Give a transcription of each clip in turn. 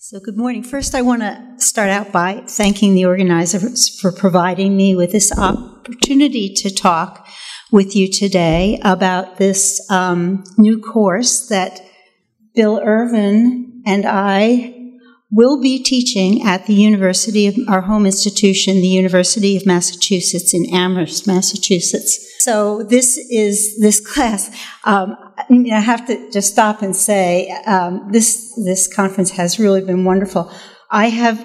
So good morning. First, I want to start out by thanking the organizers for providing me with this opportunity to talk with you today about this new course that Bill Irvin and I will be teaching at the University of our home institution, the University of Massachusetts in Amherst, Massachusetts. So this class. I have to just stop and say this conference has really been wonderful.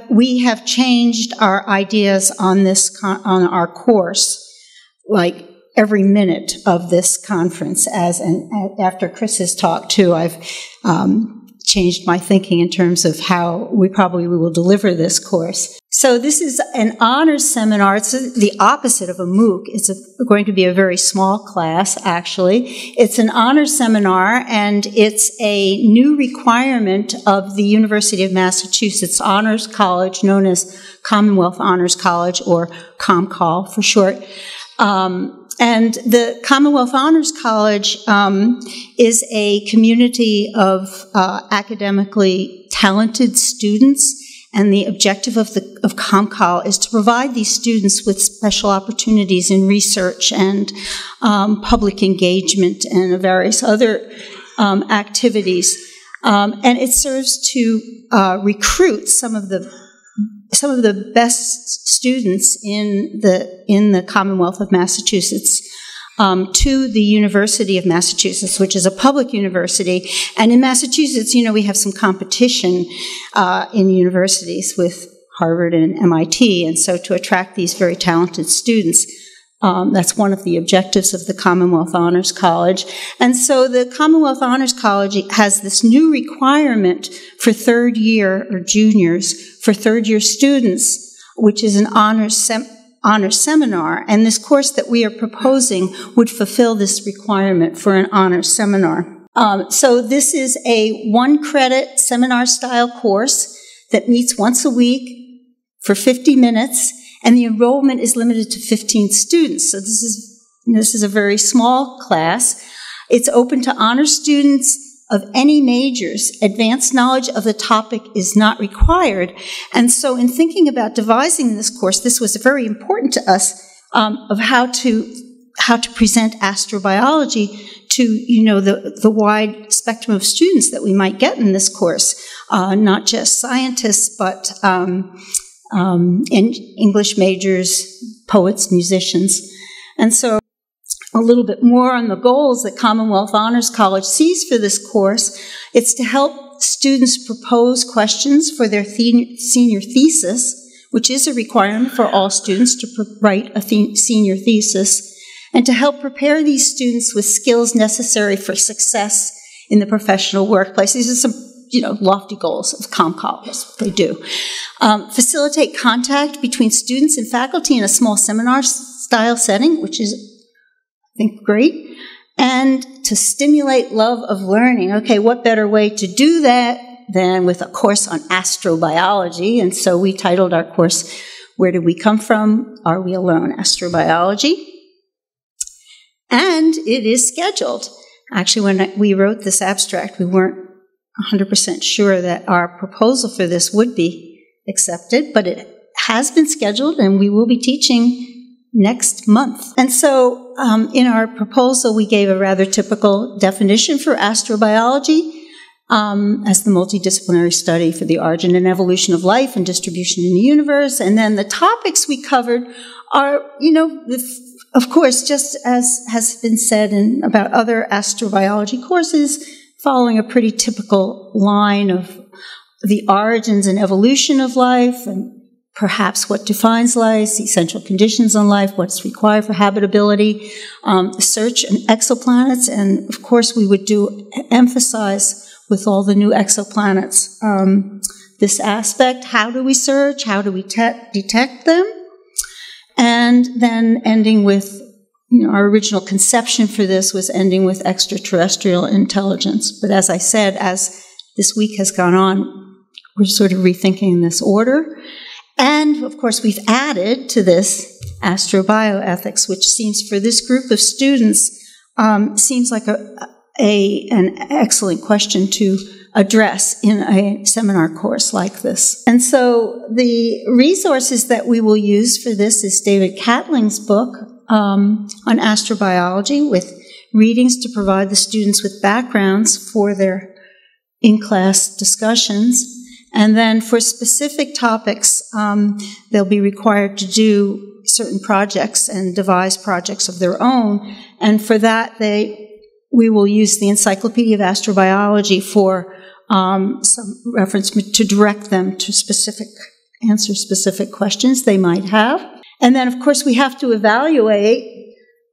We have changed our ideas on on our course, like every minute of this conference. After Chris's talk too, I've changed my thinking in terms of how we will deliver this course. So this is an honors seminar. It's the opposite of a MOOC. It's going to be a very small class, actually. It's an honors seminar, and it's a new requirement of the University of Massachusetts Honors College, known as Commonwealth Honors College, or ComColl for short. And the Commonwealth Honors College is a community of academically talented students, and the objective of ComColl is to provide these students with special opportunities in research and public engagement and various other activities. And it serves to recruit some of the best students in the Commonwealth of Massachusetts to the University of Massachusetts, which is a public university. And in Massachusetts, we have some competition in universities with Harvard and MIT, and so to attract these very talented students, that's one of the objectives of the Commonwealth Honors College. And so the Commonwealth Honors College has this new requirement for third year or juniors, for third year students, which is an honors seminar. And this course that we are proposing would fulfill this requirement for an honors seminar. So this is a 1-credit seminar-style course that meets once a week for 50 minutes. And the enrollment is limited to 15 students. So this is a very small class. It's open to honor students of any majors. Advanced knowledge of the topic is not required. And so in thinking about devising this course, this was very important to us of how to present astrobiology to the wide spectrum of students that we might get in this course, not just scientists, but English majors, poets, musicians. And so a little bit more on the goals that Commonwealth Honors College sees for this course. It's to help students propose questions for their senior thesis, which is a requirement for all students to write a senior thesis, and to help prepare these students with skills necessary for success in the professional workplace. These are some lofty goals of ComColl. That's what they do. Facilitate contact between students and faculty in a small seminar-style setting, which is, I think, great. And to stimulate love of learning. Okay, what better way to do that than with a course on astrobiology? And so we titled our course, Where Did We Come From? Are We Alone? Astrobiology. And it is scheduled. Actually, when we wrote this abstract, we weren't 100% sure that our proposal for this would be accepted, but it has been scheduled, and we will be teaching next month. And so in our proposal, we gave a rather typical definition for astrobiology as the multidisciplinary study for the origin and evolution of life and distribution in the universe. And then the topics we covered are, of course, just as has been said about other astrobiology courses, following a pretty typical line of the origins and evolution of life, and perhaps what defines life, the essential conditions on life, what's required for habitability, search and exoplanets, and of course we would emphasize with all the new exoplanets this aspect. How do we search? How do we detect them? And then ending with our original conception for this was ending with extraterrestrial intelligence. But as I said, as this week has gone on, we're sort of rethinking this order. And, of course, we've added to this astrobioethics, which seems, for this group of students, seems like an excellent question to address in a seminar course like this. And so the resources that we will use for this is David Catling's book on astrobiology, with readings to provide the students with backgrounds for their in-class discussions. And then for specific topics, they'll be required to do certain projects and devise projects of their own. And for that, we will use the Encyclopedia of Astrobiology for some reference to direct them to answer specific questions they might have. And then, of course, we have to evaluate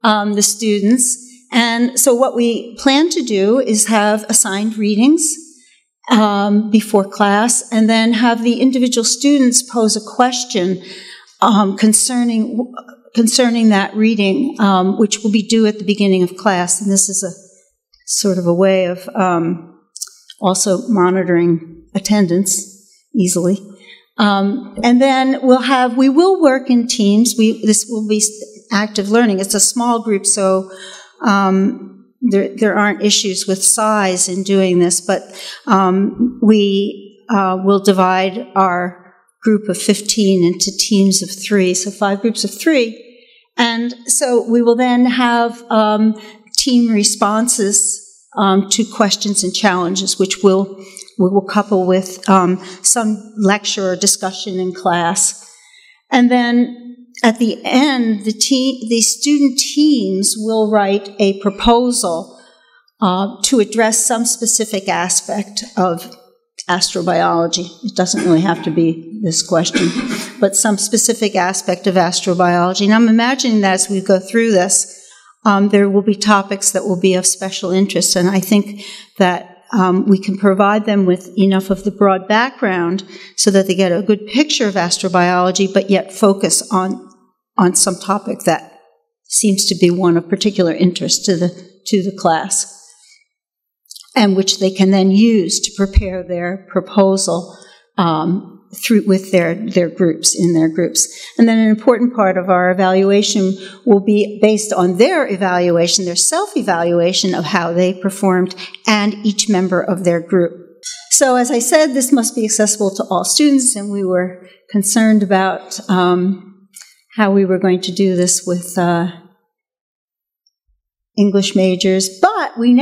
the students. And so what we plan to do is have assigned readings before class, and then have the individual students pose a question concerning that reading, which will be due at the beginning of class. And this is a sort of a way of also monitoring attendance easily. And then we will work in teams. This will be active learning. It's a small group, so there aren't issues with size in doing this, but we will divide our group of 15 into teams of 3, so 5 groups of 3. And so we will then have team responses to questions and challenges, which we will couple with some lecture or discussion in class. And then at the end, the student teams will write a proposal to address some specific aspect of astrobiology. It doesn't really have to be this question, but some specific aspect of astrobiology. And I'm imagining that as we go through this, there will be topics that will be of special interest, and I think that we can provide them with enough of the broad background so that they get a good picture of astrobiology, but yet focus on some topic that seems to be one of particular interest to the class, and which they can then use to prepare their proposal with their groups, in their groups. And then an important part of our evaluation will be based on their evaluation, their self-evaluation of how they performed, and each member of their group. So as I said, this must be accessible to all students, and we were concerned about how we were going to do this with English majors, but we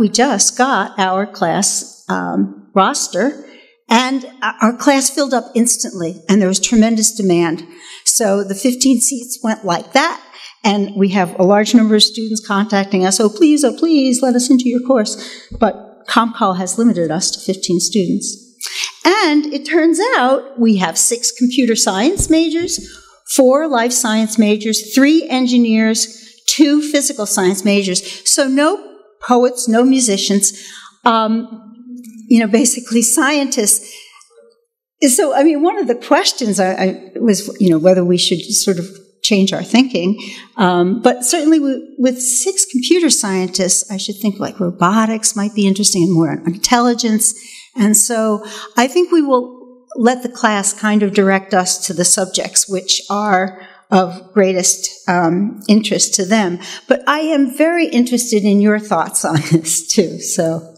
just got our class roster, and our class filled up instantly, and there was tremendous demand. So the 15 seats went like that, and we have a large number of students contacting us, oh please, let us into your course. But ComCall has limited us to 15 students. And it turns out we have 6 computer science majors, 4 life science majors, 3 engineers, 2 physical science majors. So no poets, no musicians, basically scientists. So, I mean, one of the questions was, whether we should sort of change our thinking. But certainly with 6 computer scientists, I should think like robotics might be interesting, and more on intelligence. And so I think we will let the class kind of direct us to the subjects which are of greatest interest to them. But I am very interested in your thoughts on this too. So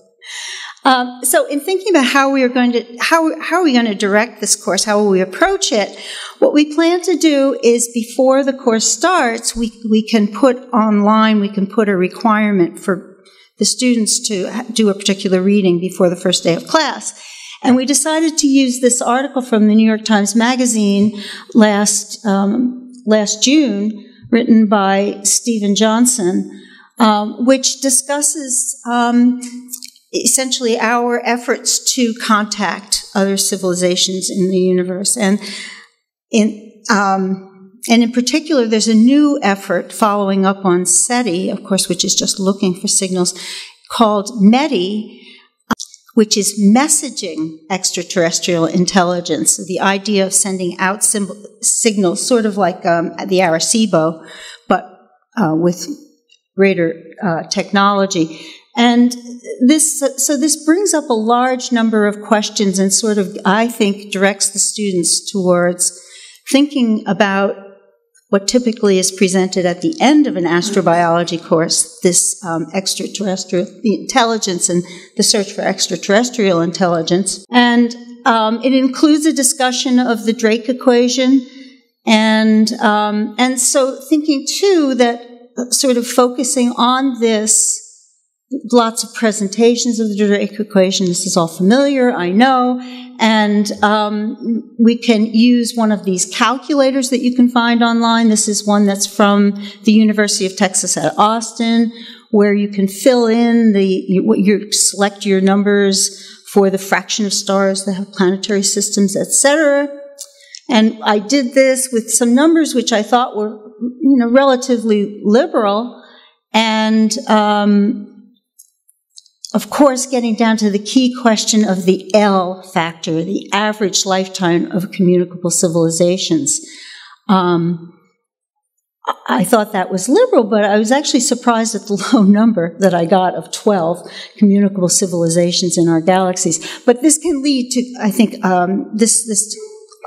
in thinking about how are we going to direct this course, how will we approach it, what we plan to do is before the course starts, we can put a requirement for the students to do a particular reading before the first day of class. And we decided to use this article from the New York Times Magazine last June, written by Stephen Johnson, which discusses essentially our efforts to contact other civilizations in the universe. And in particular, there's a new effort following up on SETI, of course, which is just looking for signals, called METI, which is messaging extraterrestrial intelligence. The idea of sending out signals, sort of like the Arecibo, but with greater technology. And this brings up a large number of questions and sort of, I think, directs the students towards thinking about what typically is presented at the end of an astrobiology course, this extraterrestrial, the intelligence and the search for extraterrestrial intelligence. And it includes a discussion of the Drake equation, and so thinking too that sort of focusing on this, lots of presentations of the Drake equation. This is all familiar, I know. And we can use one of these calculators that you can find online. This is one that's from the University of Texas at Austin, where you can fill in you select your numbers for the fraction of stars that have planetary systems, etc. And I did this with some numbers which I thought were, relatively liberal, and of course, getting down to the key question of the L factor, the average lifetime of communicable civilizations. I thought that was liberal, but I was actually surprised at the low number that I got of 12 communicable civilizations in our galaxies. But this can lead to, I think, this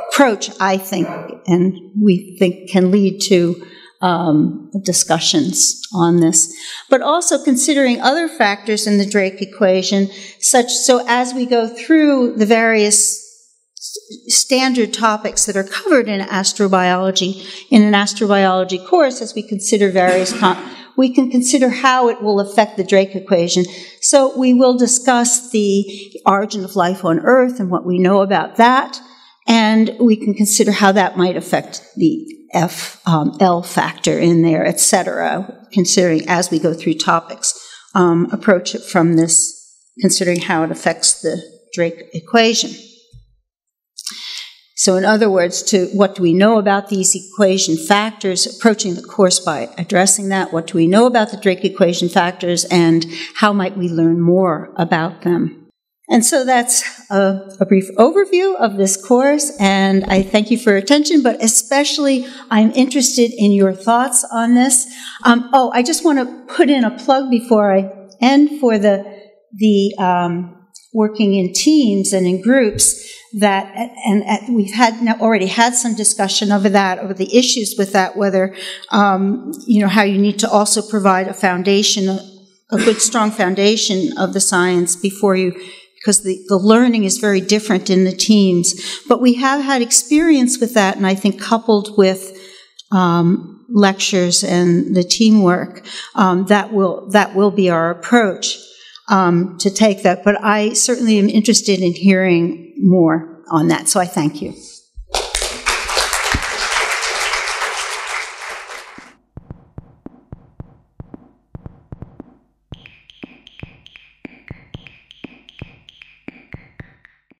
approach, I think, and we think can lead to discussions on this, but also considering other factors in the Drake equation, so as we go through the various standard topics that are covered in astrobiology, in an astrobiology course, as we consider we can consider how it will affect the Drake equation. So we will discuss the origin of life on Earth and what we know about that, and we can consider how that might affect the L factor in there, etc., considering as we go through topics, approach it from this, considering how it affects the Drake equation. So in other words, what do we know about these equation factors, approaching the course by addressing that, what do we know about the Drake equation factors, and how might we learn more about them? And so that's a brief overview of this course, and I thank you for your attention, but especially I'm interested in your thoughts on this. I just want to put in a plug before I end for the working in teams and in groups that, and we've already had some discussion over the issues with that, whether, how you need to also provide a foundation, a good strong foundation of the science before you, because the learning is very different in the teams. But we have had experience with that, and I think coupled with lectures and the teamwork, that will be our approach to take that. But I certainly am interested in hearing more on that, so I thank you.